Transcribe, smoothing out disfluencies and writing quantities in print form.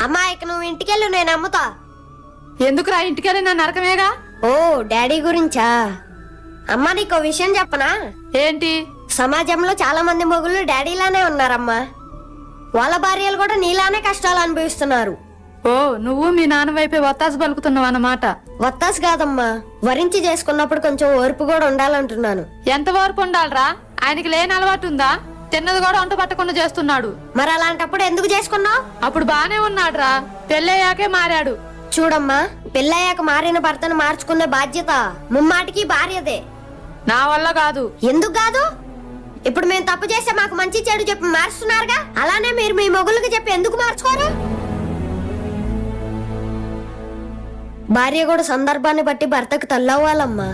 అమ్మా ఇక నువ్వు ఇంటికెళ్ళు, నేను అమ్ముతా. ఎందుకురా ఇంటికెళ్ళి నా నరకమేగా. ఓ డాడీ గురించా? అమ్మా నీకో విషయం చెప్పనా? ఏంటి? సమాజంలో చాలా మంది మొగుళ్ళు డాడీలానే ఉన్నారమ్మా. వాళ్ళ భార్యలు కూడా నీలానే కష్టాలు అనుభవిస్తున్నారు. ఓ నువ్వు మీ నాన్న వైపే వత్తాసు పలుకుతున్నావు అన్నమాట. వత్తాసు కాదమ్మా, వరించి చేసుకున్నప్పుడు కొంచెం ఓర్పు కూడా ఉండాలంటున్నాను. ఎంత వరకు ఉండాలరా? ఆయనకి లేని అలవాటు ఉందా? తిన్నది కూడా వంట పట్టకుండా చేస్తున్నాడు. మరి అలాంటప్పుడు ఎందుకు చేసుకున్నావు? అప్పుడు బానే ఉన్నాడురా, పెళ్ళయ్యాకే మారాడు. చూడమ్మా, పెళ్ళయ్యాక మారిన భర్తను మార్చుకునే బాధ్యత ముమ్మాటికి భార్యదే. నా వల్ల కాదు. ఎందుకు కాదు? ఇప్పుడు మేము తప్పు చేస్తే మాకు మంచి చెడు చెప్పి మారుస్తున్నారుగా, అలానే మీరు మీ మొగుళ్ళకి చెప్పి ఎందుకు మార్చుకోరు? భార్య కూడా సందర్భాన్ని బట్టి భర్తకు తల్లవ్వాలమ్మా.